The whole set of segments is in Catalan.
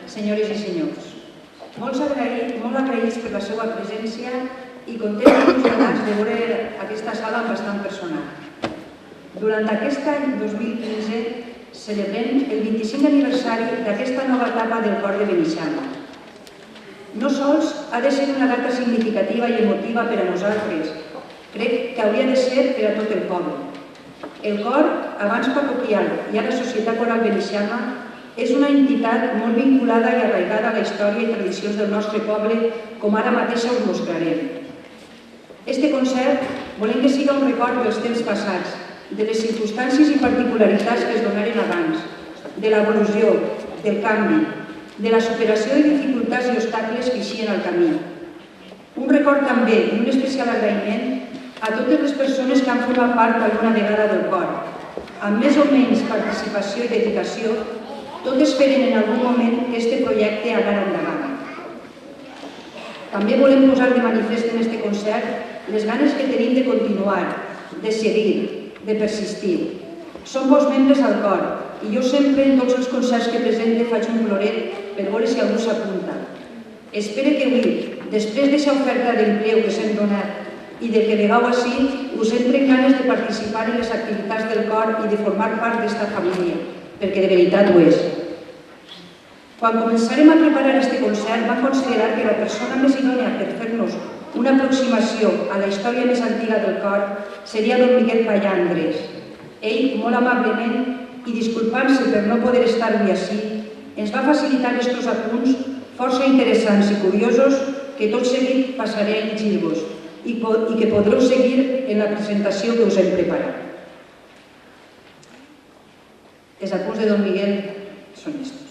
senyores i senyors. Molt agraïts per la seva presència i contents emocionats de veure aquesta sala bastant personal. Durant aquest any 2015 celebrem el 25 aniversari d'aquesta nova etapa del cor de Beneixama. No sols ha de ser una data significativa i emotiva per a nosaltres, crec que hauria de ser per a tot el poble. El cor, abans parroquial i ara Societat Coral Beneixama, és una entitat molt vinculada i arraigada a la història i tradicions del nostre poble, com ara mateix us mostrarem. Este concert volem que sigui un record dels temps passats, de les circumstàncies i particularitats que es donaren abans, de l'evolució, del canvi, de la superació de dificultats i obstacles que eixien al camí. Un record també i un especial agraïment a totes les persones que han format part alguna vegada del cor. Amb més o menys participació i dedicació, tots esperen en algun moment que aquest projecte anara endavant. També volem posar de manifest en aquest concert les ganes que tenim de continuar, de seguir, de persistir. Som molts membres al cor i jo sempre en tots els concerts que presente faig un ploret per veure si algú s'apunta. Espero que avui, després d'aquesta oferta d'empleo que s'hem donat i de que vegeu així, us entren ganes de participar en les activitats del cor i de formar part d'esta família, perquè de veritat ho és. Quan començarem a preparar aquest concert vam considerar que la persona més idònia per fer-nos una aproximació a la història més antiga del cor seria don Miguel Payà Andrés. Ell, molt amablement i disculpant-se per no poder estar avui ací, ens va facilitar aquests apunts força interessants i curiosos que tot seguit passaré a llegir-vos i que podreu seguir en la presentació que us hem preparat. Els apunts de don Miguel són estos.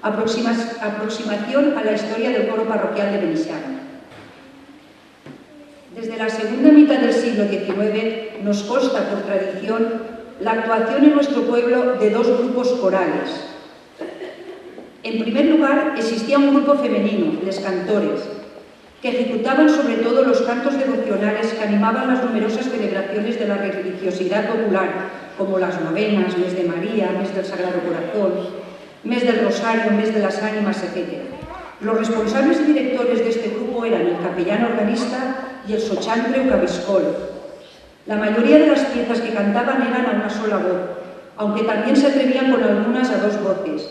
Aproximación a la historia del coro parroquial de Beneixama. Desde la segunda mitad del siglo XIX nos consta por tradición la actuación en nuestro pueblo de dos grupos corales. En primer lugar, existía un grupo femenino, les cantores, que ejecutaban sobre todo los cantos devocionales que animaban las numerosas celebraciones de la religiosidad popular, como las novenas, mes de María, mes del Sagrado Corazón, mes del Rosario, mes de las Ánimas, etc. Los responsables y directores de este grupo eran el capellán organista y el sochantre o cabiscol. La mayoría de las piezas que cantaban eran a una sola voz, aunque también se atrevían con algunas a dos voces.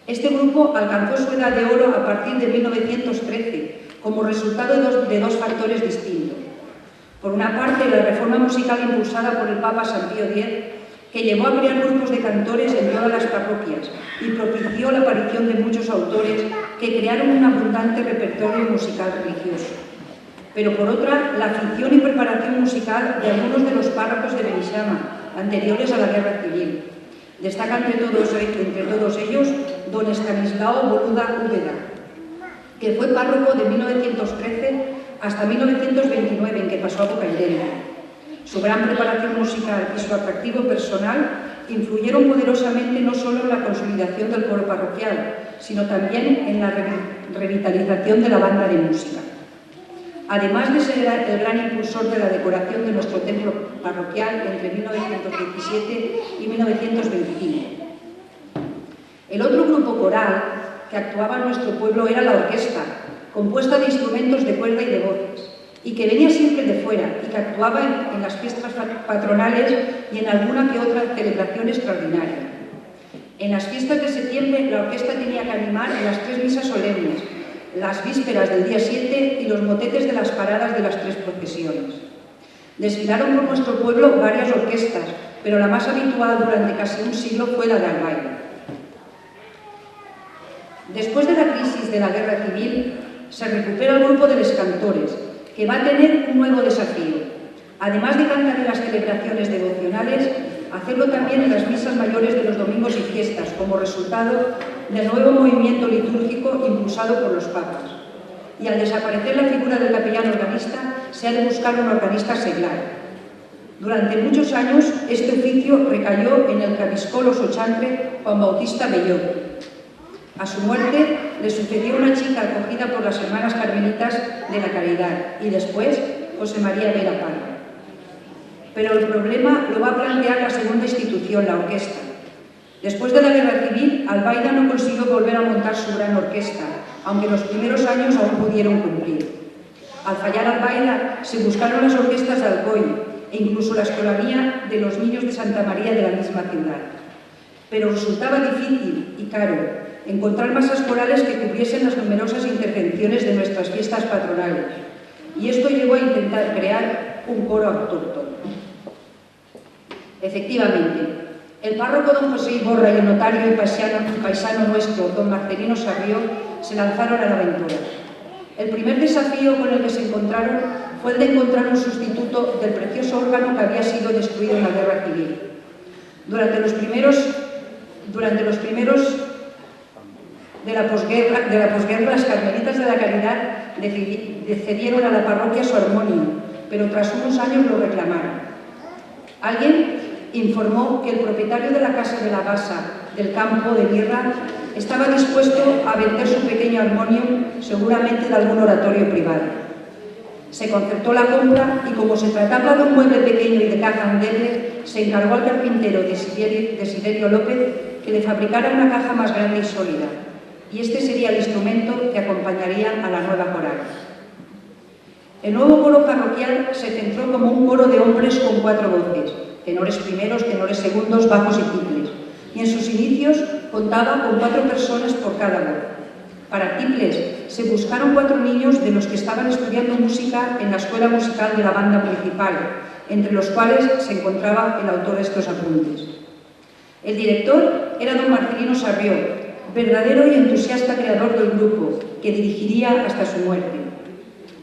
Este grupo alcanzó su edad de oro a partir de 1913, como resultado de dos factores distintos. Por una parte, la reforma musical impulsada por el Papa San Pío X, que llevó a crear grupos de cantores en todas las parroquias y propició la aparición de muchos autores que crearon un abundante repertorio musical religioso. Pero por otra, la afición y preparación musical de algunos de los párrocos de Beneixama, anteriores a la Guerra Civil. Destaca entre todos ellos don Estanislao Boluda Úbeda, que fue párroco de 1913 hasta 1929, en que pasó a Bocairent. Su gran preparación musical y su atractivo personal influyeron poderosamente no solo en la consolidación del coro parroquial, sino también en la revitalización de la banda de música. Además de ser el gran impulsor de la decoración de nuestro templo parroquial entre 1917 y 1925. El otro grupo coral que actuaba en nuestro pueblo era la orquesta, compuesta de instrumentos de cuerda y de voces, y que venía siempre de fuera y que actuaba en las fiestas patronales y en alguna que otra celebración extraordinaria. En las fiestas de septiembre la orquesta tenía que animar en las 3 misas solemnes, las vísperas del día 7 y los motetes de las paradas de las 3 procesiones. Desfilaron por nuestro pueblo varias orquestas, pero la más habitual durante casi un siglo fue la de Albaida. Después de la crisis de la Guerra Civil, se recupera el grupo de los cantores, que va a tener un nuevo desafío. Además de cantar en las celebraciones devocionales, hacerlo también en las misas mayores de los domingos y fiestas, como resultado del nuevo movimiento litúrgico impulsado por los papas. Y al desaparecer la figura del capellán organista, se ha de buscar un organista seglar. Durante muchos años, este oficio recayó en el cabiscol o sochantre Juan Bautista Bellot. A su muerte le sucedió una chica acogida por las hermanas carmelitas de la Caridad y después José María Vera Parra. Pero el problema lo va a plantear la segunda institución, la orquesta. Después de la Guerra Civil, Albaida no año consiguió volver a montar su gran orquesta, aunque en los primeros años aún pudieron cumplir. Al fallar Albaida, se buscaron las orquestas de Alcoy e incluso la escolanía de los niños de Santa María de la misma ciudad. Pero resultaba difícil y caro encontrar masas corales que cubriesen las numerosas intervenciones de nuestras fiestas patronales, y esto llevó a intentar crear un coro autóctono. Efectivamente, el párroco don José Iborra y el notario y paisano nuestro, don Marcelino Sarrió, se lanzaron a la aventura. El primer desafío con el que se encontraron fue el de encontrar un sustituto del precioso órgano que había sido destruido en la Guerra Civil. Durante los primeros de la posguerra, las Carmelitas de la Caridad cedieron a la parroquia su armonio, pero tras unos años lo reclamaron. Alguien informó que el propietario de la casa de la Basa del campo de Guerra estaba dispuesto a vender su pequeño armonium, seguramente de algún oratorio privado. Se concertó la compra y, como se trataba de un mueble pequeño y de caja endeble, se encargó al carpintero Desiderio López que le fabricara una caja más grande y sólida, y este sería el instrumento que acompañaría a la nueva coral. El nuevo coro parroquial se centró como un coro de hombres con 4 voces, tenores primeros, tenores segundos, bajos y triples, y en sus inicios contaba con 4 personas por cada voz. Para tiples se buscaron 4 niños de los que estaban estudiando música en la escuela musical de la banda municipal, entre los cuales se encontraba el autor de estos apuntes. El director era don Marcelino Sarrió, verdadero y entusiasta creador del grupo, que dirigiría hasta su muerte.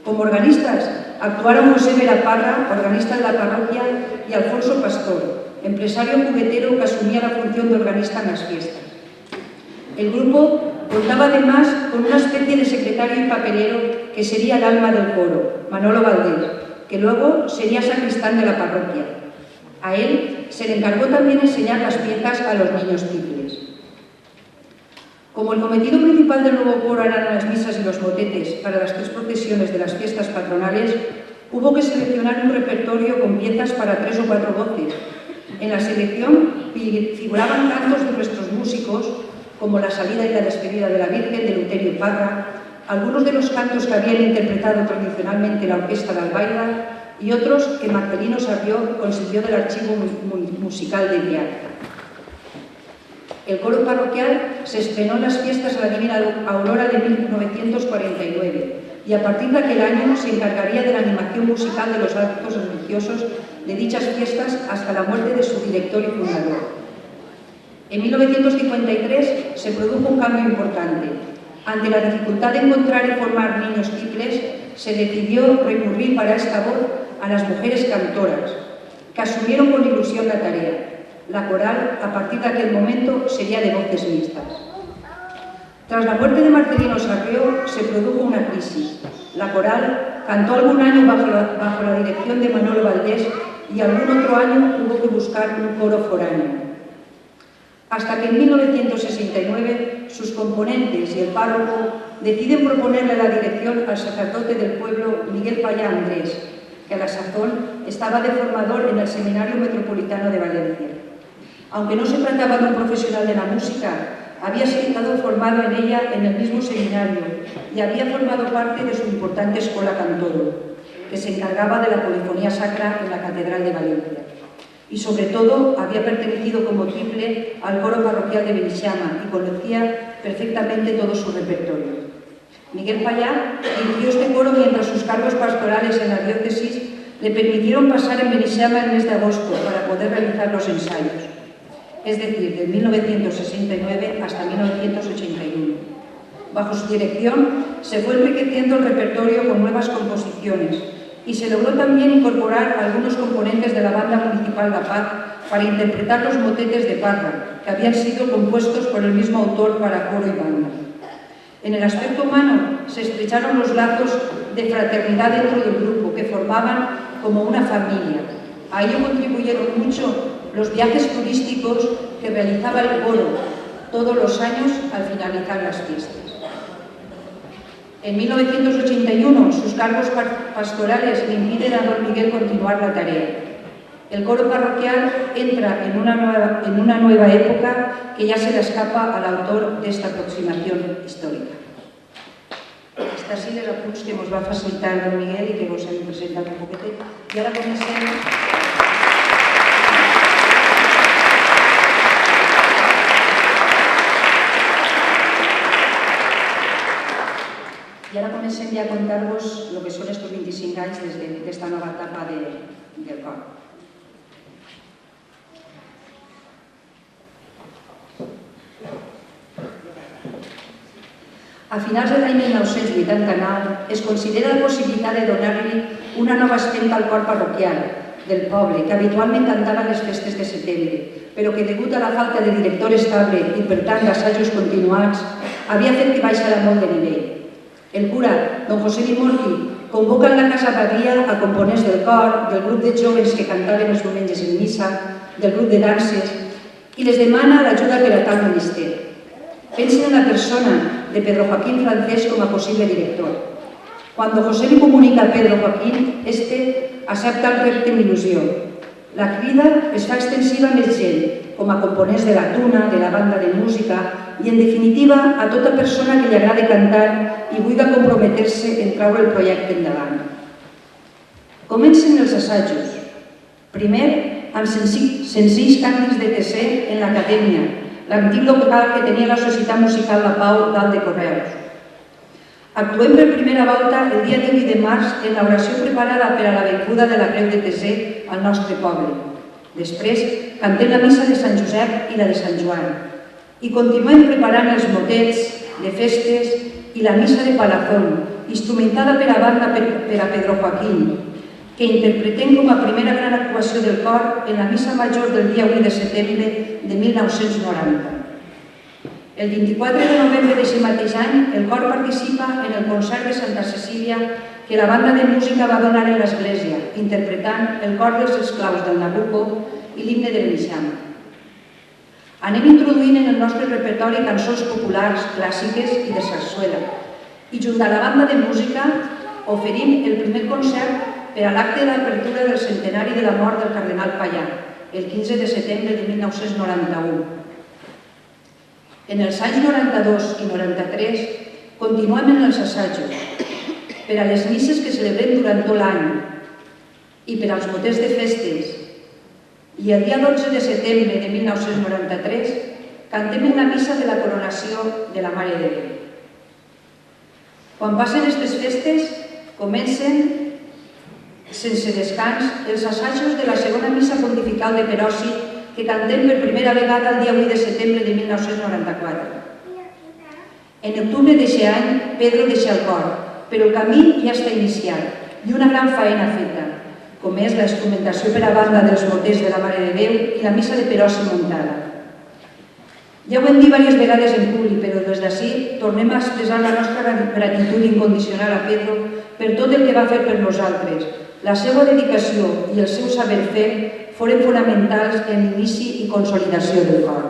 Como organistas actuaron José Vera Parra, organista de la parroquia, y Alfonso Pastor, empresario juguetero que asumía la función de organista en las fiestas. El grupo contaba además con una especie de secretario y papelero que sería el alma del coro, Manolo Valdés, que luego sería sacristán de la parroquia. A él se le encargó también enseñar las piezas a los niños tiples. Como el cometido principal del nuevo coro eran las misas y los motetes para las 3 procesiones de las fiestas patronales, hubo que seleccionar un repertorio con piezas para 3 o 4 voces. En la selección figuraban cantos de nuestros músicos, como la salida y la despedida de la Virgen, de Luterio Parra, algunos de los cantos que habían interpretado tradicionalmente la orquesta de Albaida y otros que Marcelino Sarrió consiguió del archivo musical de Iriarte. El coro parroquial se estrenó en las fiestas de la Divina Aurora de 1949 y a partir de aquel año se encargaría de la animación musical de los actos religiosos de dichas fiestas hasta la muerte de su director y fundador. En 1953 se produjo un cambio importante. Ante la dificultad de encontrar y formar niños tiples, se decidió recurrir para esta voz a las mujeres cantoras, que asumieron con ilusión la tarea. La coral, a partir de aquel momento, sería de voces mixtas. Tras la muerte de Marcelino Sarrió, se produjo una crisis. La coral cantó algún año bajo la dirección de Manolo Valdés y algún otro año hubo que buscar un coro foráneo. Hasta que en 1969 sus componentes y el párroco deciden proponerle a la dirección al sacerdote del pueblo, Miguel Payá Andrés, que a la sazón estaba de formador en el Seminario Metropolitano de Valencia. Aunque no se trataba de un profesional de la música, había estado formado en ella en el mismo seminario y había formado parte de su importante escuela Cantoro, que se encargaba de la polifonía sacra en la Catedral de Valencia. Y sobre todo había pertenecido como triple al coro parroquial de Benixama y conocía perfectamente todo su repertorio. Miguel Payá dirigió este coro mientras sus cargos pastorales en la diócesis le permitieron pasar en Benixama el mes de agosto para poder realizar los ensayos, es decir, de 1969 hasta 1981. Bajo su dirección se fue enriqueciendo el repertorio con nuevas composiciones y se logró también incorporar algunos componentes de la banda municipal La Paz para interpretar los motetes de Parra, que habían sido compuestos por el mismo autor para coro y banda. En el aspecto humano se estrecharon los lazos de fraternidad dentro del grupo, que formaban como una familia. A ello contribuyeron mucho los viajes turísticos que realizaba el coro todos los años al finalizar las fiestas. En 1981, sus cargos pastorales le impiden a don Miguel continuar la tarea. el coro parroquial entra en una nueva época que ya se le escapa al autor de esta aproximación histórica. Estas sí les apunts que ens va facilitar el don Miguel i que vos hem presentat un poquetet. I ara comencem... I ara comencem ja a contar-vos el que són estos 25 anys des d'esta nova etapa del cor. A finals de l'any 1989 es considera la possibilitat de donar-li una nova espenta al cor parroquial del poble, que habitualment cantava les festes de setembre, però que degut a la falta de director estable i per tant d'assajos continuats, havia fet que baixara molt de nivell. El cura, don José Limorqui, convoca en la Casa Badia a components del cor, del grup de joves que cantaven els diumenges en missa, del grup de danses, i les demana l'ajuda per a tal ministeri. Pensen en la persona de Pedro Joaquín Francés com a possible director. Cuando José li comunica a Pedro Joaquín, este acepta el repte amb il·lusió. La crida es fa extensiva a més gent, com a components de la tuna, de la banda de música i, en definitiva, a tota persona que li agrada cantar i vulgui comprometer-se en treure el projecte endavant. Comencen els assajos. Primer, amb senzills càntics de TC en l'acadèmia, l'antic local que tenia la Societat Musical La Pau dalt de Correus. Actuem per primera volta el dia 18 de març en l'oració preparada per a la venguda de la Creu de Tesser al nostre poble. Després, cantem la missa de Sant Josep i la de Sant Joan. I continuem preparant els motets de festes i la missa de Palazón, instrumentada per a banda per a Pedro Joaquín, que interpretem com a primera gran actuació del cor en la missa major del dia 8 de setembre de 1990. El 24 de novembre d'aquest mateix any, el cor participa en el concert de Santa Cecília que la banda de música va donar en l'església, interpretant el cor dels esclaus del Nabucco i l'himne de Beneixama. Anem introduint en el nostre repertori cançons populars, clàssiques i de sarsuela, i junt a la banda de música oferim el primer concert per a l'acte d'apertura del centenari de la mort del cardenal Pallà, el 15 de setembre de 1991. En els anys 92 i 93 continuem en els assajos per a les misses que celebrem durant tot l'any i per als motets de festes. I el dia 12 de setembre de 1993 cantem en la missa de la coronació de la Mare de Déu. Quan passen aquestes festes, comencen sense descans els assajos de la segona missa pontifical de Perosi que cantem per primera vegada el dia 8 de setembre de 1994. En octubre d'aquest any, Pedro deixa el cor, però el camí ja està iniciat i una gran faena feta, com és la instrumentació per a banda dels motets de la Mare de Déu i la missa de Perosi muntada. Ja ho hem dit diverses vegades en públic, però des d'ací tornem a expressar la nostra gratitud incondicional a Pedro per tot el que va fer per nosaltres. La seva dedicació i el seu saber fer foren fonamentals en l'inici i consolidació del cor.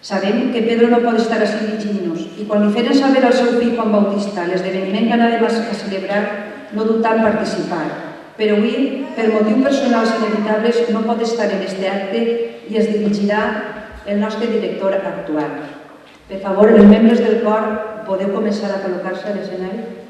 Sabem que Pedro no pot estar així dirigint-nos i quan li feren saber al seu fill Juan Bautista l'esdeveniment que anàvem a celebrar no dubtà en participar, però avui, per motius personals inevitables, no pot estar en aquest acte i es dirigirà el nostre director actual. Per favor, els membres del cor, podeu començar a col·locar-se a l'escenari?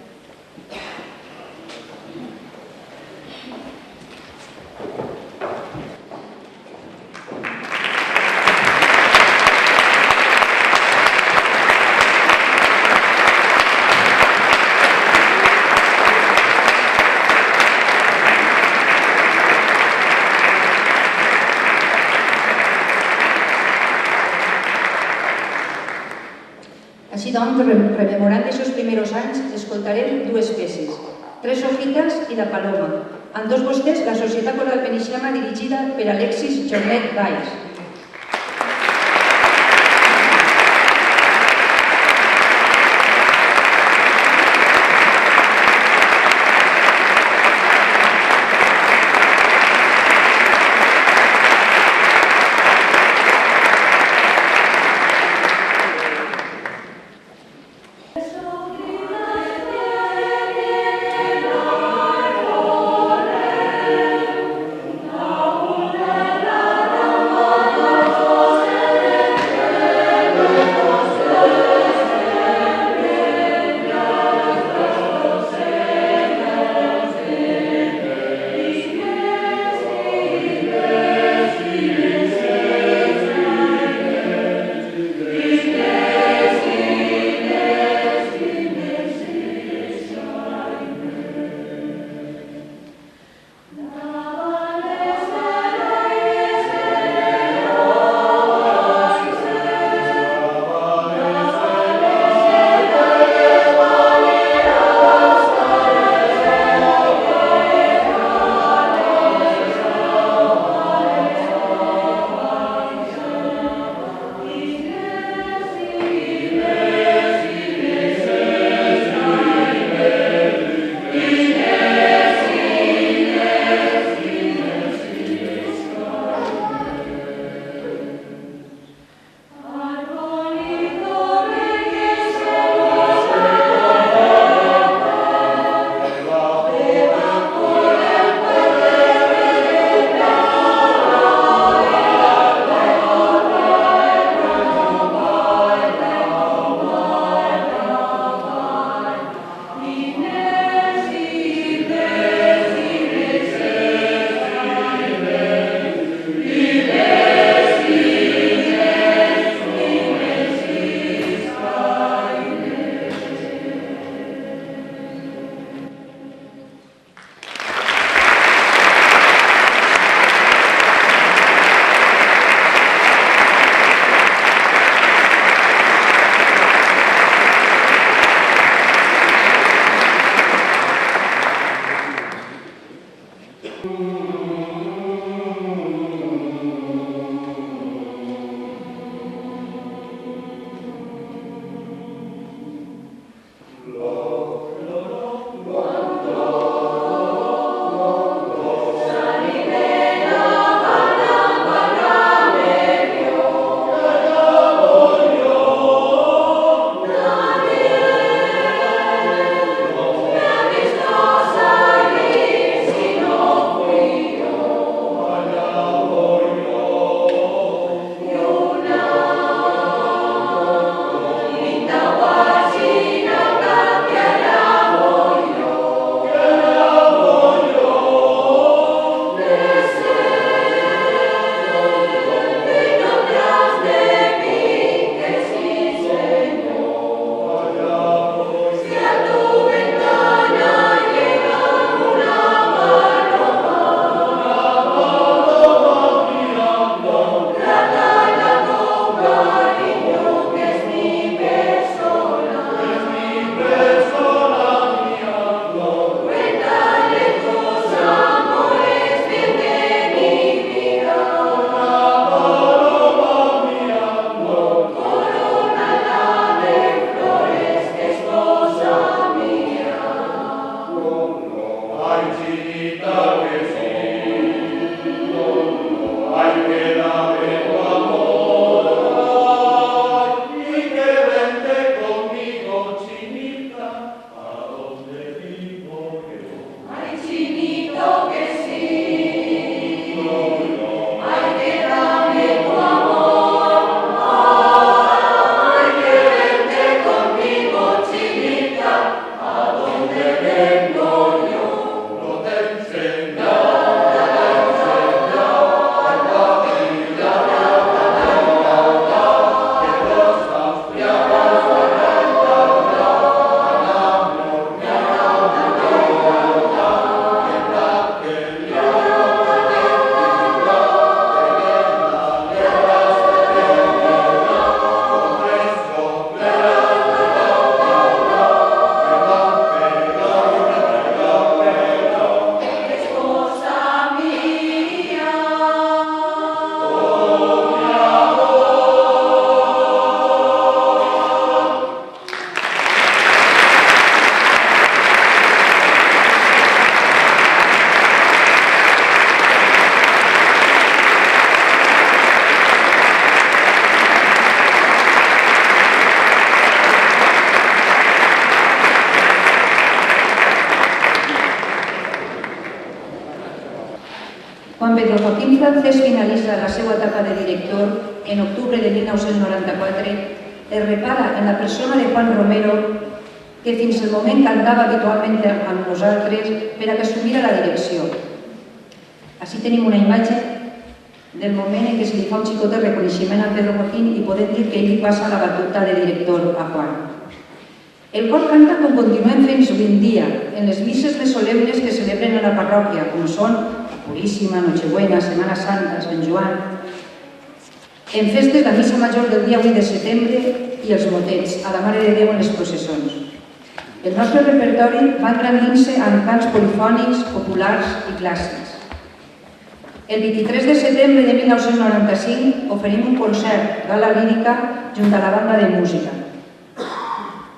Així doncs, rememorant aquests primers anys, escoltarem dues peces, Tres hojitas i La paloma, amb dos vostès la Societat Coral Beneixama dirigida per Alexis Jornet Valls. Oh Francés finalitza la seva etapa de director en octubre de 1994, es repara en la persona de Juan Romero, que fins al moment cantava habitualment amb nosaltres per a que assumira la direcció. Així tenim una imatge del moment en què se li fa un xicot de reconeixement a Pedro Joaquín i podem dir que ell li passa la batuta de director a Juan. El cor canta com continuem fent sovint dia, en les misses més solemnes que celebren a la parròquia, com són la Puríssima, Nochebuena, Setmana Santa, Sant Joan, en festes la missa major del dia 8 de setembre i els motets, a la Mare de Déu en les processons. El nostre repertori va engrandint-se amb cants polifònics, populars i clàssics. El 23 de setembre de 1995 oferim un concert gala lírica junt a la banda de música.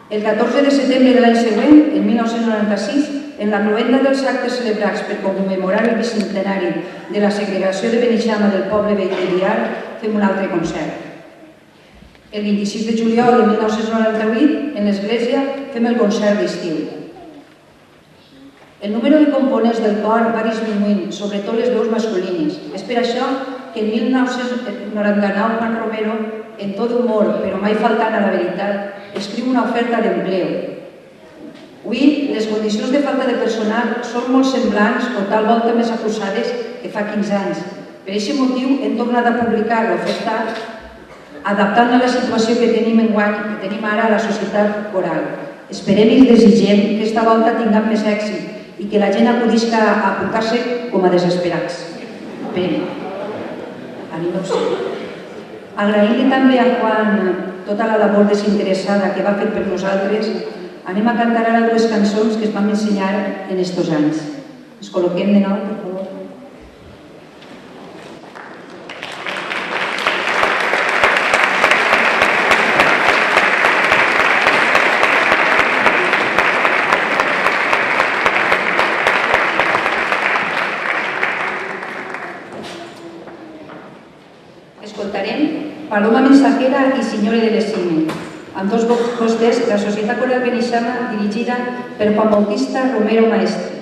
El 14 de setembre de l'any següent, en 1996, en la cloenda dels actes celebrats per commemorar el bicentenari de la segregació de Beneixama del poble veí de Biar, fem un altre concert. El 26 de juliol de 1998, en l'església, fem el concert d'estiu. El número de components del cor va disminuint, sobretot les veus masculines. És per això que en 1999 Juan Romero, en tot humor, però mai faltant a la veritat, escriu una oferta d'empleo. Avui, les condicions de falta de personal són molt semblants o tal volta més acusades que fa 15 anys. Per aquest motiu, hem tornat a publicar l'oferta adaptant a la situació que tenim enguany, que tenim ara a la societat coral. Esperem i desitgem que aquesta volta tinguem més èxit i que la gent acudisca a apuntar-se com a desesperats. Esperem. Animeu-se. Agraint-li també a Juan tota la labor desinteressada que va fer per nosaltres, anem a cantar ara dues cançons que es vam ensenyar en estos anys. Ens col·loquem de nou, per favor. Escoltarem Paloma Mensajera i Senyore de les Cime, amb dos costes la Societat Coral Beneixama dirigida per Juan Bautista Romero Maestre.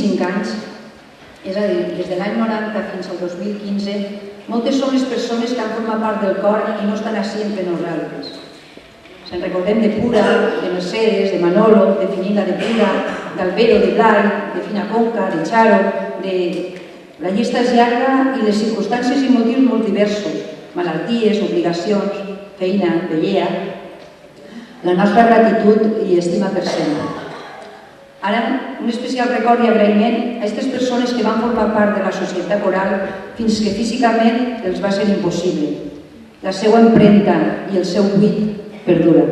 25 anys, és a dir, des de l'any 90 fins al 2015, moltes són les persones que han format part del cor i no estan així entre nosaltres. Se'n recordem de Pura, de Mercedes, de Manolo, de Finila de Pura, d'Albero, de Blai, de Fina Conca, de Charo, de... La llista és llarga i les circumstàncies i motius molt diversos, malalties, obligacions, feina, vellea, la nostra gratitud i estima per sempre. Ara, un especial record i agraïment a aquestes persones que van formar part de la societat coral fins que físicament els va ser impossible. La seva empremta i el seu buit perdura.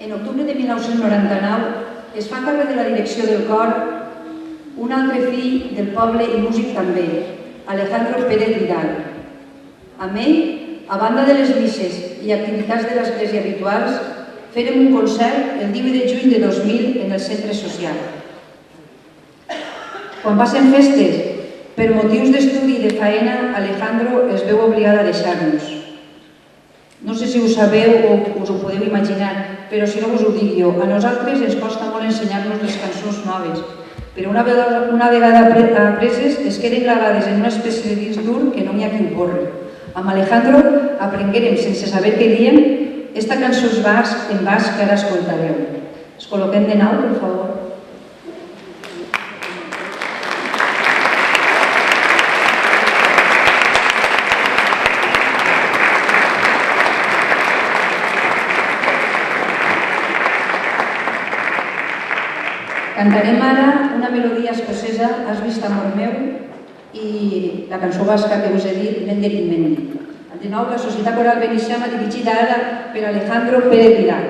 En octubre de 1999 es fa càrrec de la direcció del cor un altre fill del poble i músic també, Alejandro Pérez Vidal. Amb ell, a banda de les misses i activitats de l'església habituals, fèrem un concert el 18 de juny de 2000 en el centre social. Quan passen festes, per motius d'estudi i de faena, Alejandro es veu obligat a deixar-nos. No sé si ho sabeu o us ho podeu imaginar, però si no us ho dic jo, a nosaltres ens costa molt ensenyar-nos les cançons noves, però una vegada apreses es queden gravades en una espècie de disc dur que no n'hi ha qui ho borri. Amb Alejandro aprenguérem, sense saber què diem, esta cançó en basc que ara escoltareu. Es col·loquem de nou, per favor. Cantarem ara una melodia escocesa, Has vist amor meu, i la cançó basca que us he dit, Lenderit Mendi. De nou, la Societat Coral Veneciana dirigida ara per Alejandro Pérez Vidal.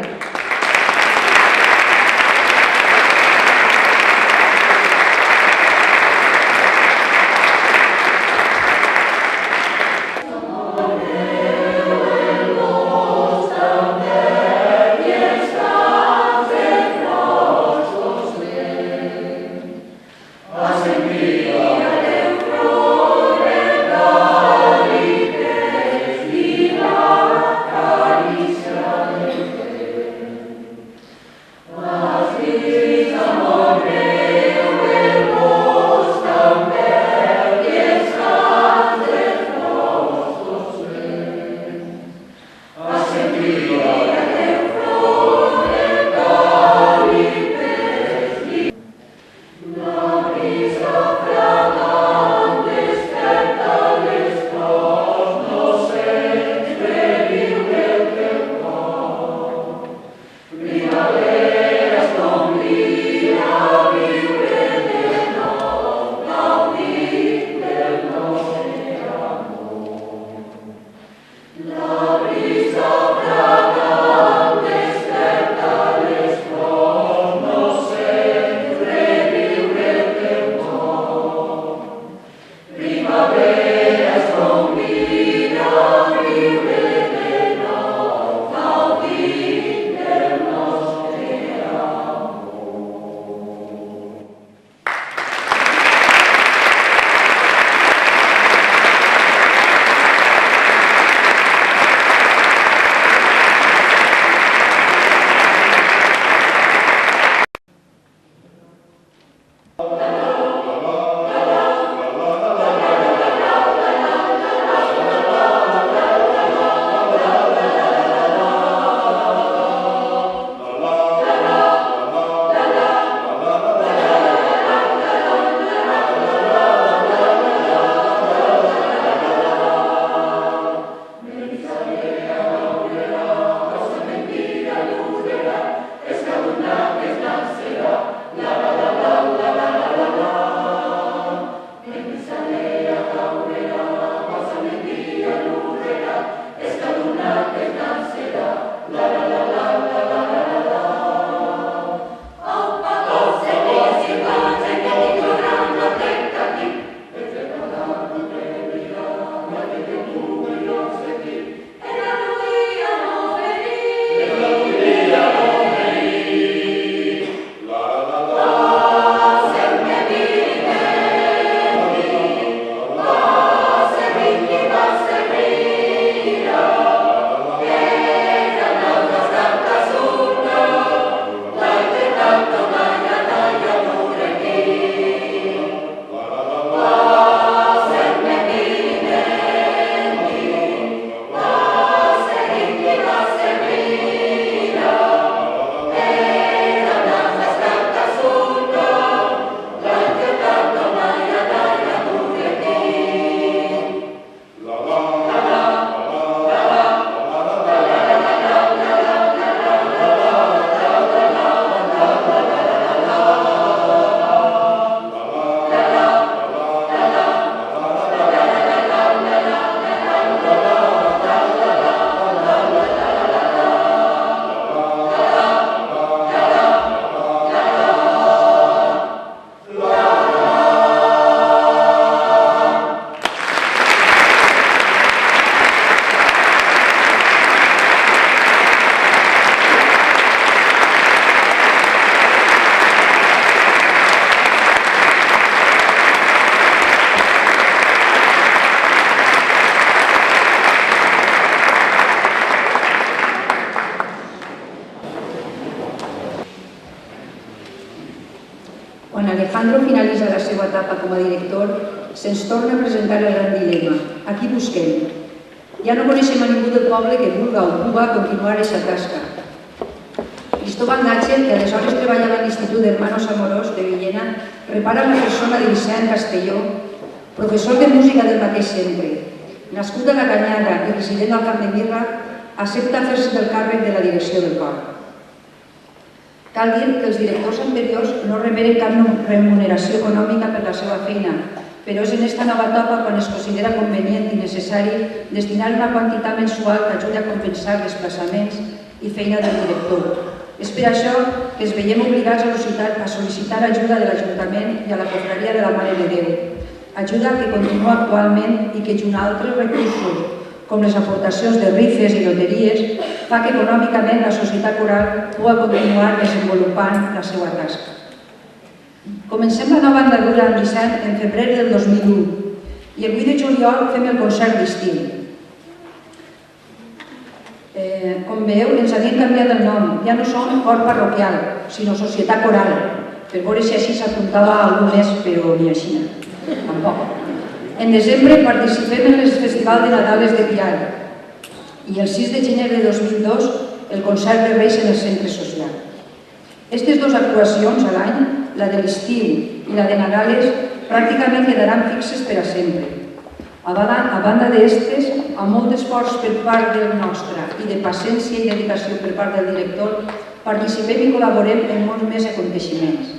Quan Alejandro finalitza la seva etapa com a director, se'ns torna a presentar el gran dilema. A qui busquem? Ja no coneixem a ningú del poble que vulga o puga continuar aquesta tasca. Cristóbal Nácher, que aleshores treballava a l'Institut d'Hermanos Amorós de Villena, repara la persona de Vicent Castelló, professor de música del mateix centre. Nascut a la Canyada i resident al Camp de Mirra, accepta fer-se del càrrec de la direcció del cor. Cal dir que els directors anteriors no reberen cap remuneració econòmica per la seva feina, però és en aquesta nova etapa quan es considera convenient i necessari destinar una quantitat mensual que ajudi a compensar desplaçaments i feina del director. És per això que ens veiem obligats a sol·licitar ajuda de l'Ajuntament i a la Cofraria de la Mare de Déu. Ajuda que continua actualment i que, junt a altres recursos, com les aportacions de rifes i loteries, fa que econòmicament la societat coral pugui continuar desenvolupant la seva tasca. Comencem la nova andadura amb Vicent en febrer del 2001 i el 8 de juliol fem el concert d'estiu. Com veieu, ens havien canviat el nom. Ja no som cor parroquial, sinó societat coral. Per veure si així s'apuntava algú més, però ni així. Tampoc. En desembre participem en el Festival de Nadales de Piar i el 6 de gener de 2002 el concert de Reis en el Centre Social. Aquestes dues actuacions a l'any, la de l'estiu i la de Nadales, pràcticament quedaran fixes per a sempre. A banda d'estes, amb molt d'esforç per part del nostre i de paciència i dedicació per part del director, participem i col·laborem en molts més aconteixements.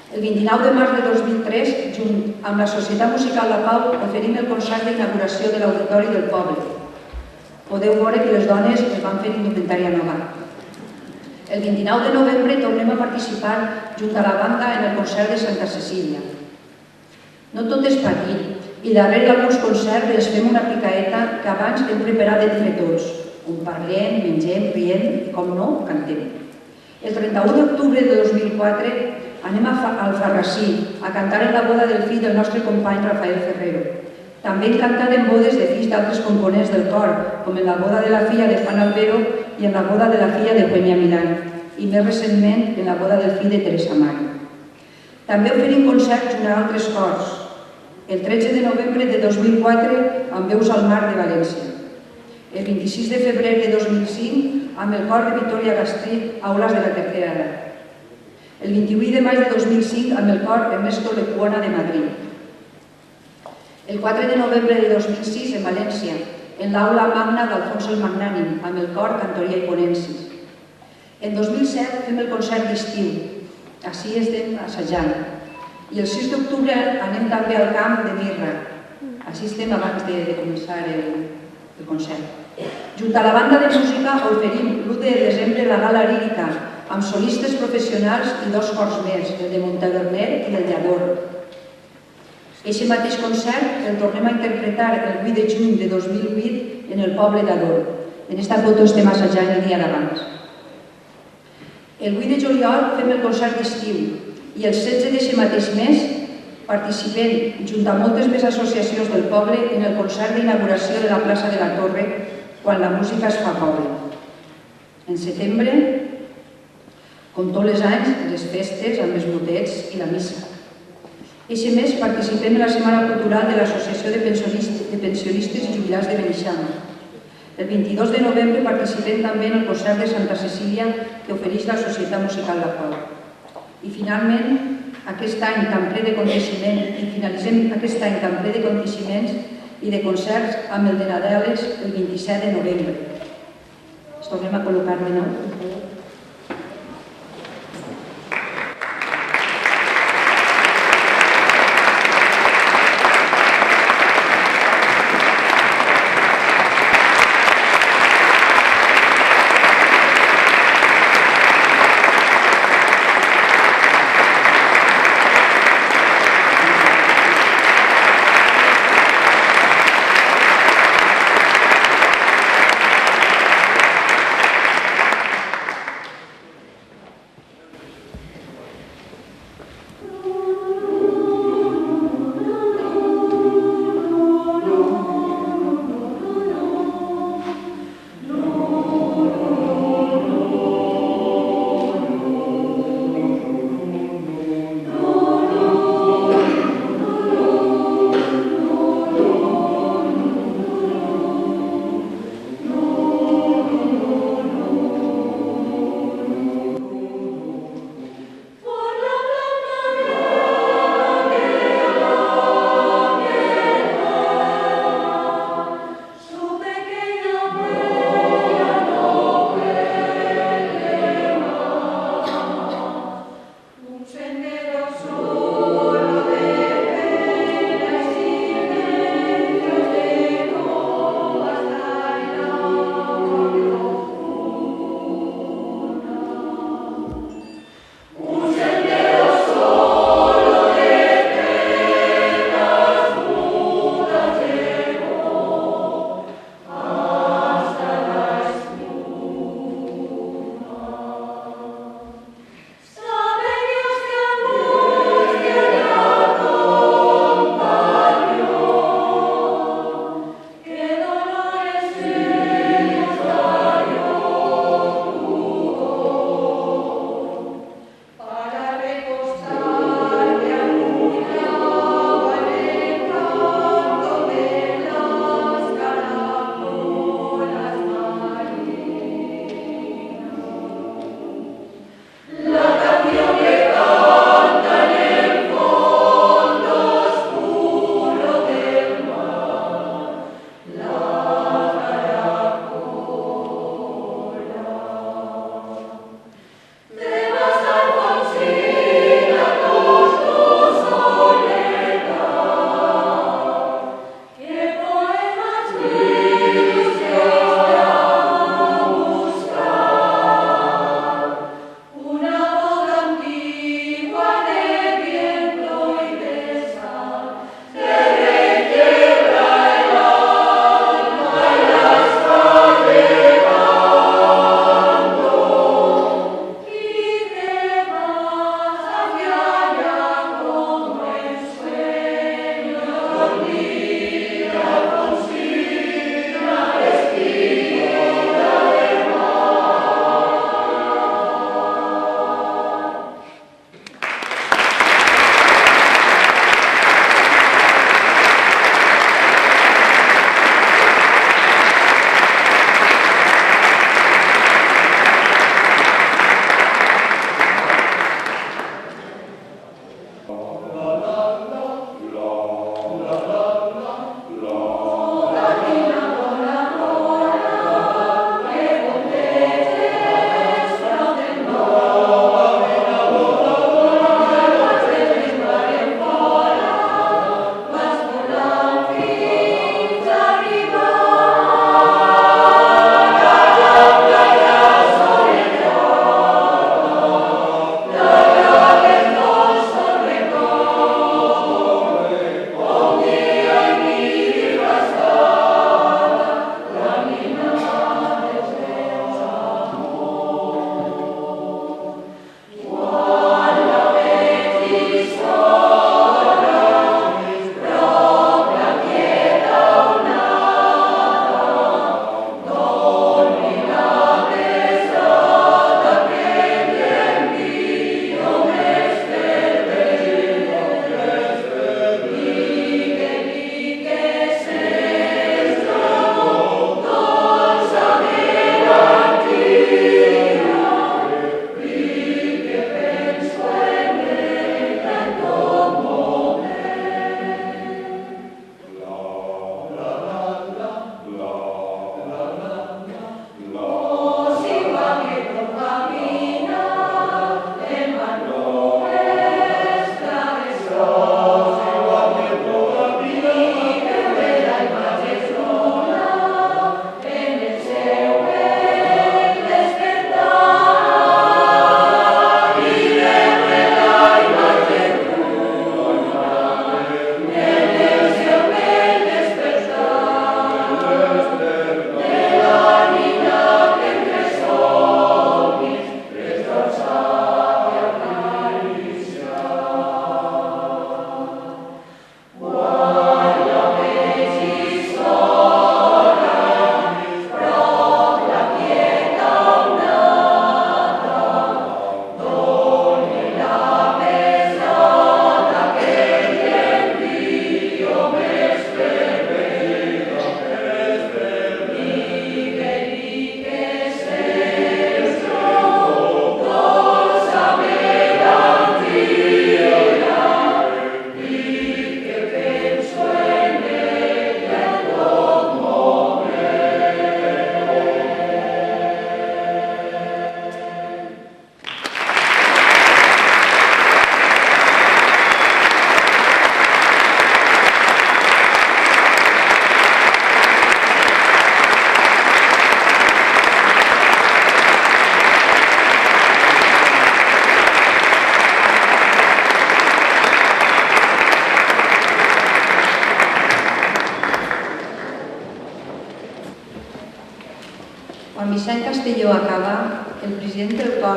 El 29 de març de 2003, junt amb la Societat Musical La Pau, oferim el concert d'inauguració de l'Auditori del Poble. Podeu veure que les dones es van fer indumentària nova. El 29 de novembre tornem a participar junt a la banda en el concert de Santa Cecília. No tot és patir, i darrere d'alguns concerts els fem una picaeta que abans hem preparat entre tots, on parlem, mengem, riem i, com no, cantem. El 31 d'octubre de 2004 anem a Alfarrasí a cantar en la boda del fill del nostre company Rafael Ferrero. També hem cantat en bodes de fills d'altres components del cor, com en la boda de la filla de Juan Albero i en la boda de la filla de Eugenia Milán, i més recentment en la boda del fill de Teresa Mari. També oferim concerts junt a altres cors, el 13 de novembre de 2004 amb Veus al Mar de València, el 26 de febrer de 2005 amb el cor de Vitòria Gastrí, Aules de la Tercera Edat, el 28 de maig de 2005 amb el cor Ernesto Lecuona de Madrid, el 4 de novembre de 2006 en València, en l'aula magna d'Alfons el Magnànim, amb el cor Cantoria i Ponències. En 2007 fem el concert d'estiu, així estem assajant. I el 6 d'octubre anem també al Camp de Mirra. Així estem abans de començar el concert. Junt a la banda de música oferim l'1 de desembre la gala lírica amb solistes professionals i dos cors més, el de Montaverner i el d'Ador. Aquest mateix concert el tornem a interpretar el 8 de juny de 2008 en el poble d'Ador. En aquesta foto estem assajant el dia d'abans. El 8 de juliol fem el concert d'estiu i el 16 d'aquest mateix mes participem, junt a moltes més associacions del poble, en el concert d'inauguració de la plaça de la Torre, quan la música es fa poble. En setembre, com tots els anys, les festes amb els motets i la missa. Aquest mes participem en la Setmana Cultural de l'Associació de Pensionistes i Jubilats de Beneixama. El 22 de novembre participem també en el concert de Santa Cecília que ofereix la Societat Musical La Pau. I finalment, aquest any tan ple d'aconteixements, i finalitzem aquest any tan ple d'aconteixements i de concerts amb el de Nadales el 27 de novembre. Ens tornem a col·locar de nou.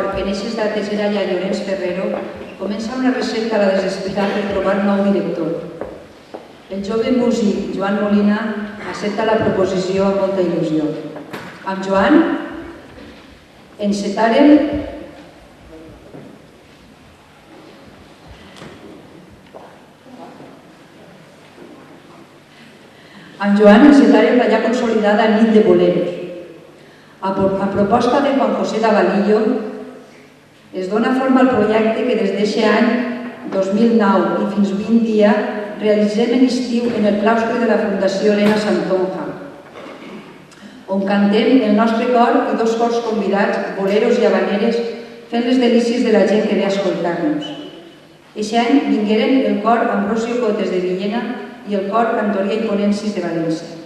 cor que en aquestes dates era ja Llorenç Ferrero, comença una recerca a la desesperada per trobar nou director. El jove músic Joan Molina accepta la proposició amb molta il·lusió. Amb Joan encetaren la ja consolidada Nit de Boleros. A proposta de Juan José d'Avalillo es dona forma al projecte que des d'aquest any 2009 i fins avui en dia realitzem en estiu en el claustre de la Fundació Elena Santonja, on cantem el nostre cor i dos cors convidats, boleros i habaneres, fent les delícies de la gent que ve a escoltar-nos. Aquest any vingueren el cor Ambrosio Cotes de Villena i el cor Cantoria i Ponensis de València.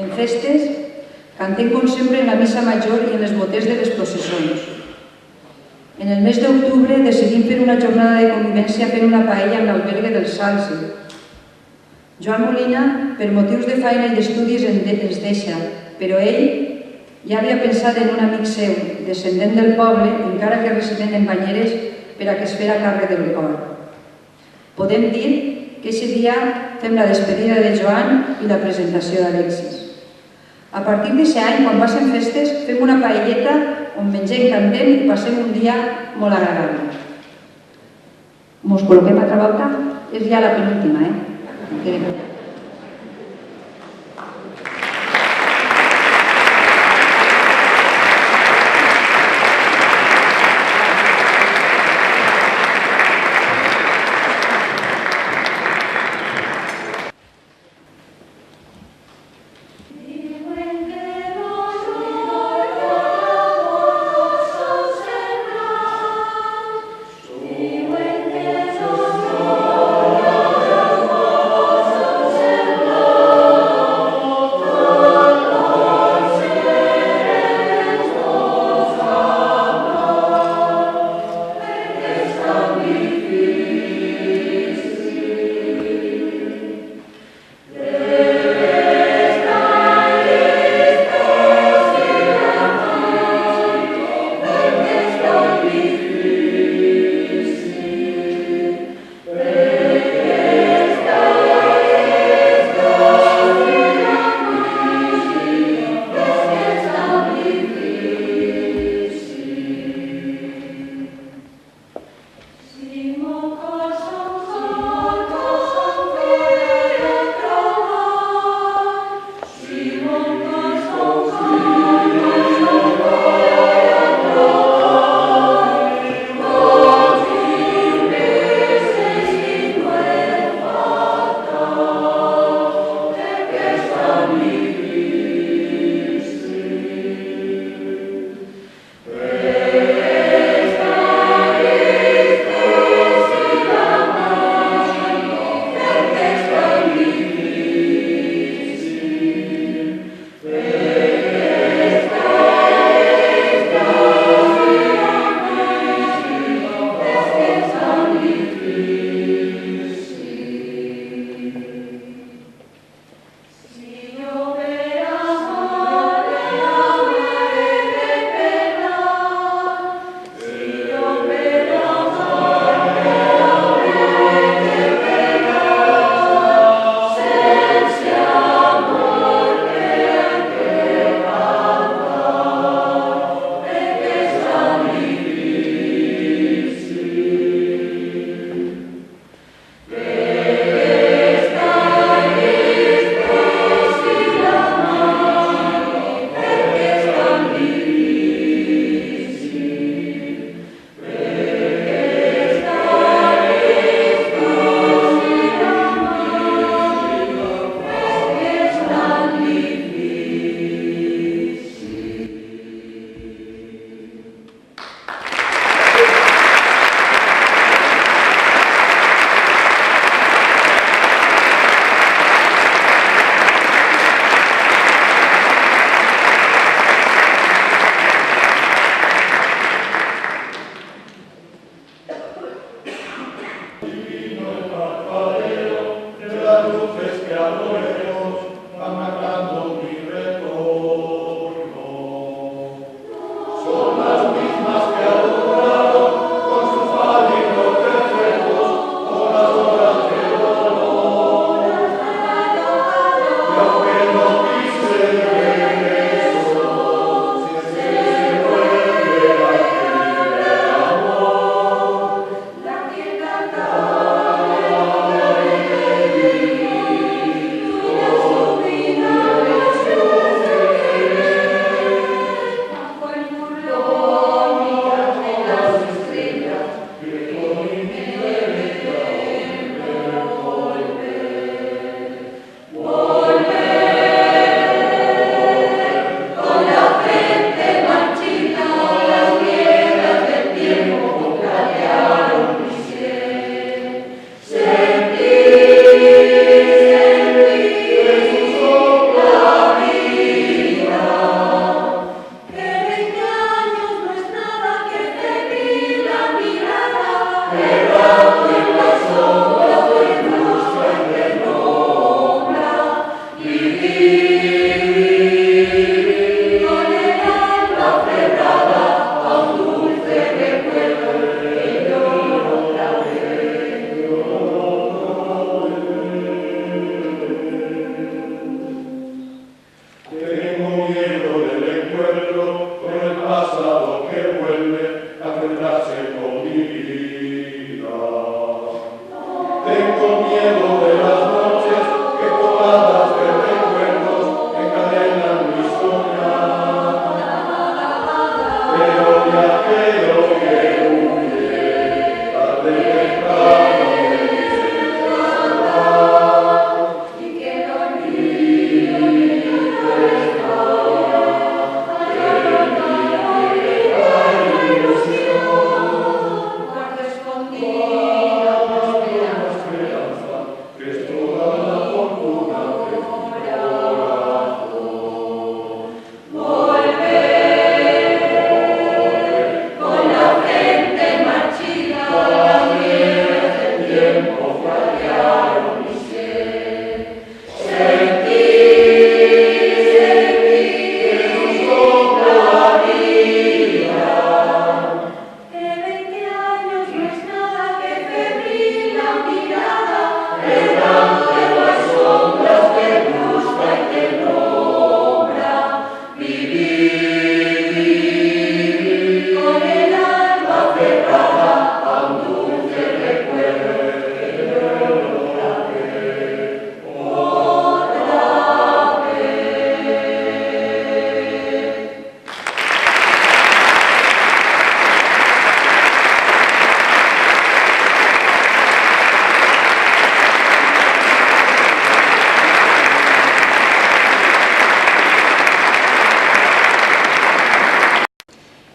En festes, cantem com sempre en la missa major i en les moters de les processons. En el mes d'octubre decidim fer una jornada de convivència fent una paella en l'albergue del Salsi. Joan Molina, per motius de feina i d'estudis, ens deixa, però ell ja havia pensat en un amic seu, descendent del poble, encara que resident en Banyeres, per a que es fera càrrec del cor. Podem dir que aquest dia fem la despedida de Joan i la presentació d'Alexis. A partir d'aquest any, quan passen festes, fem una paelleta on mengem, cantem i passem un dia molt agradable. Mos col·loquem a altra volta? És ja la penúltima, eh?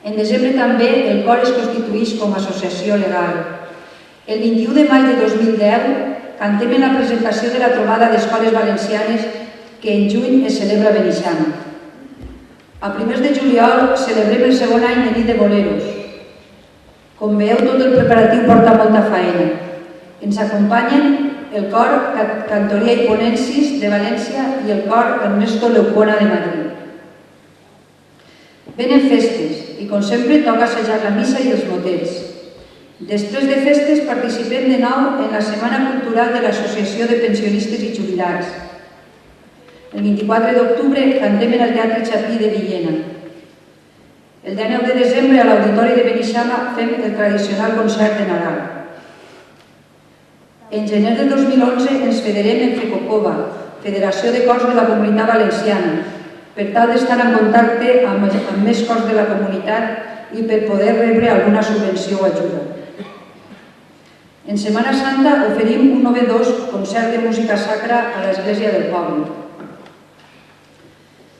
En desembre també el cor es constituïx com a associació legal. El 21 de maig de 2010 cantem en la presentació de la trobada d'escoles valencianes que en juny es celebra a Beneixama. A primers de juliol celebrem el segon any de nit de boleros. Com veieu, tot el preparatiu porta molta faena. Ens acompanyen el cor Cantoria i Ponensis de València i el cor Ernesto Leupona de Madrid. Venen festes i, com sempre, toca assajar la missa i els motets. Després de festes participem de nou en la Setmana Cultural de l'Associació de Pensionistes i Jubilats. El 24 d'octubre cantem en el Teatre Chapí de Villena. El 19 de desembre a l'Auditori de Beneixama fem el tradicional concert de Nadal. En gener del 2011 ens federem en FECOCOVA, Federació de Cors de la Comunitat Valenciana, per tal d'estar en contacte amb més cors de la comunitat i per poder rebre alguna subvenció o ajuda. En Setmana Santa oferim un novedós concert de música sacra a l'església del poble.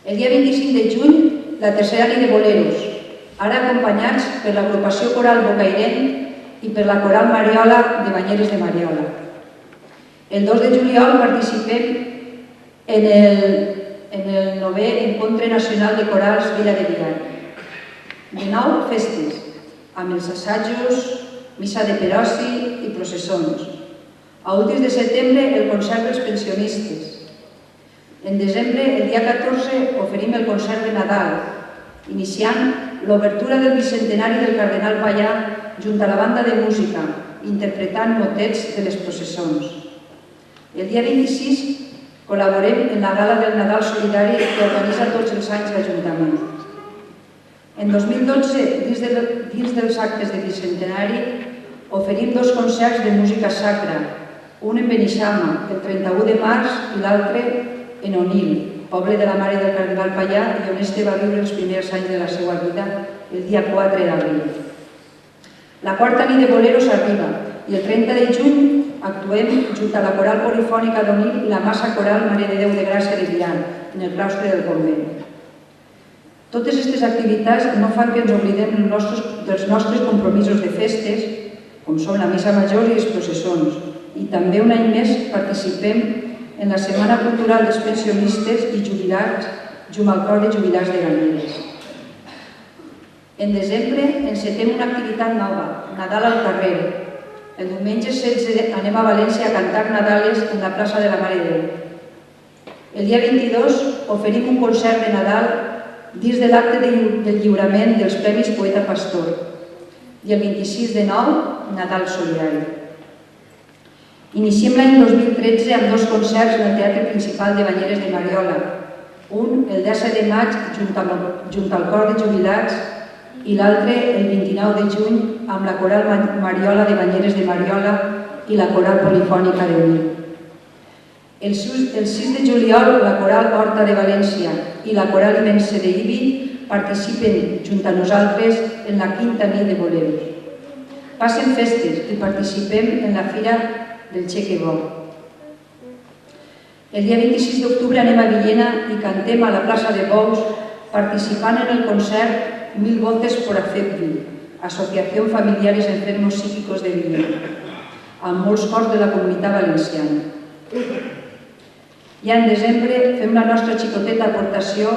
El dia 25 de juny, la tercera nit de boleros, ara acompanyats per l'agrupació coral Bocairent i per la coral Mariola de Banyeres de Mariola. El 2 de juliol participem en el 9è Encontre Nacional de Corals Vila de Villar. De nou, festes, amb els assajos, missa de perosi i processons. A últims de setembre, el concert dels pensionistes. En desembre, el dia 14, oferim el concert de Nadal, iniciant l'obertura del bicentenari del Cardenal Pallà junt a la banda de música, interpretant motets de les processons. El dia 26 col·laborem en la gala del Nadal Solidari que organitza tots els anys l'Ajuntament. En 2012, dins dels actes de bicentenari, oferim dos concerts de música sacra, un en Beneixama, el 31 de març, i l'altre en Onil, poble de la mare del Cardenal Pallà i on este va viure els primers anys de la seva vida, el dia 4 d'abril. La quarta nit de boleros arriba i el 30 de juny actuem junt a la coral polifònica d'Onil i la massa coral Mare de Déu de Gràcia de Vilan, en el claustre del convent. Totes aquestes activitats no fan que ens oblidem dels nostres compromisos de festes, com són la missa major i les processons, i també un any més participem en la Setmana Cultural dels Pensionistes i Jubilats junt al cor de jubilats de Banyeres. En desembre encetem una activitat nova, Nadal al carrer. El diumenge 16 anem a València a cantar Nadales en la plaça de la Mare de Déu. El dia 22 oferim un concert de Nadal dins de l'acte del lliurament dels Premis Poeta Pastor i el 26 de nou, Nadal Solidari. Iniciem l'any 2013 amb dos concerts en el Teatre Principal de Banyeres de Mariola, un el 17 de maig junt al cor de jubilats i l'altre el 29 de juny amb la coral Mariola de Banyeres de Mariola i la coral polifònica de Onil. El 6 de juliol la coral Horta de València i la coral Immense d'Ibi participen junt a nosaltres en la quinta nit de boleros. Passen festes i participem en la fira del Chequebó. El dia 26 d'octubre anem a Villena i cantem a la plaça de Bous participant en el concert Mil Voces por Afecti, Asociación Familiares Enfermos Psíquicos de Villena, amb molts cors de la comunitat valenciana. Ja en desembre fem la nostra xicoteta aportació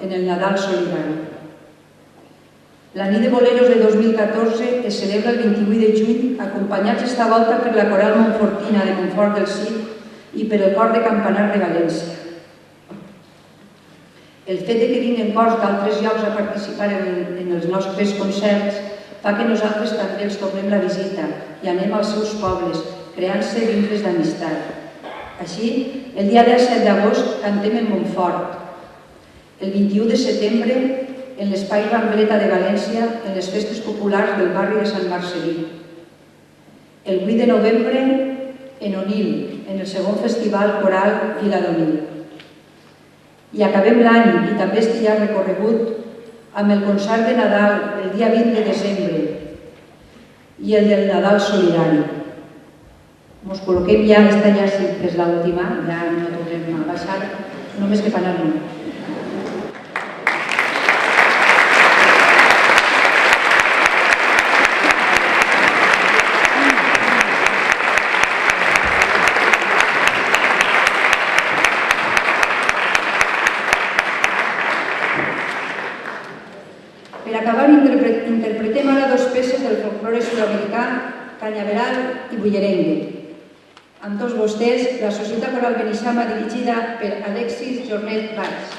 en el Nadal Solidari. La nit de boleros de 2014 es celebra el 28 de juny, acompanyats esta volta per la coral Montfortina de Montfort del Cid i per el cor de Campanar de València. El fet que vinguin cors d'altres llocs a participar en els nostres concerts fa que nosaltres també els tornem la visita i anem als seus pobles, creant-se vincles d'amistat. Així, el dia 17 d'agost cantem en Montfort, el 21 de setembre en l'Espai Rambleta de València en les festes populars del barri de Sant Marcelí, el 8 de novembre en Onil, en el segon festival coral Vila d'Onil. I acabem l'any i també estic ja recorregut amb el concert de Nadal el dia 20 de desembre i el del Nadal Solidari. Ens col·loquem ja, aquesta ja sí que és l'última, ja no tornem a baixar, només que parar-nos. Canyaveral i Bullerengue. Amb tots vostès, la Societat Coral Beneixama dirigida per Alexis Jornet Valls.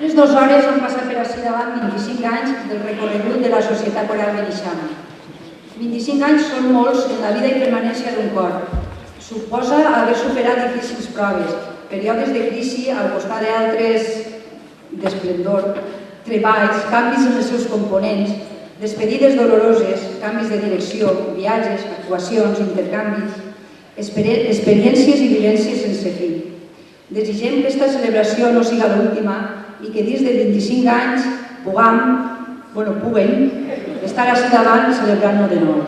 Unes 2 hores han passat per ací davant 25 anys del recorregut de la Societat Coral Beneixama. 25 anys són molts en la vida i permanència d'un cor. Suposa haver superat difícils proves, períodes de crisi al costat d'altres d'esplendor, treballs, canvis en els seus components, Despedides doloroses, canvis de direcció, viatges, actuacions, intercanvis, experiències i vivències sense fi. Desitgem que aquesta celebració no siga l'última i que dins de 25 anys puguem estar així davant celebrant-ho de nou.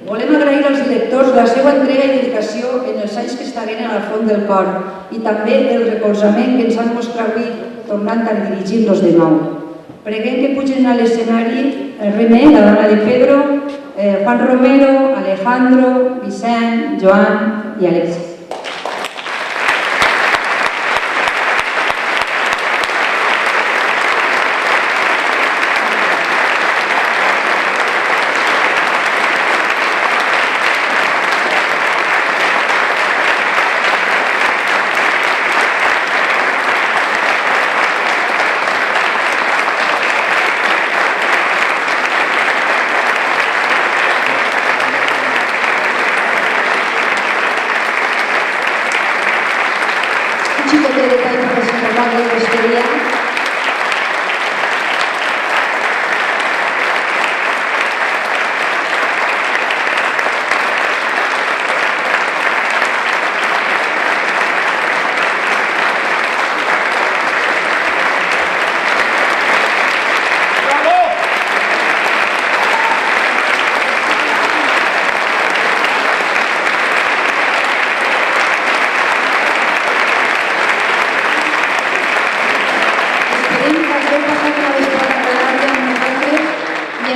Volem agrair als directors la seva entrega i dedicació en els anys que estaven al fons del cor i també el recolzament que ens han mostrat avui tornant a dirigir-nos de nou. Preguem que pugen a l'escenari el Remé, la dona de Pedro, Juan Romero, Alejandro, Vicent, Joan i Alexis.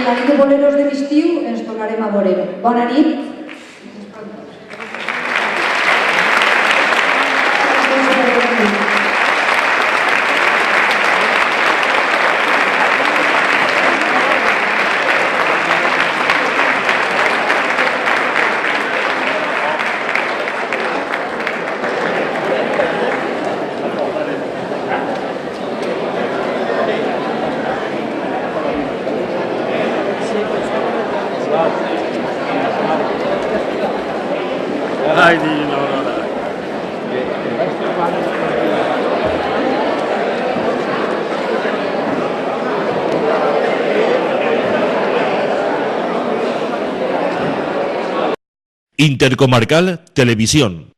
La nit de boleros de l'estiu ens tornarem a veure. Bona nit. Ai, no. Intercomarcal Televisión.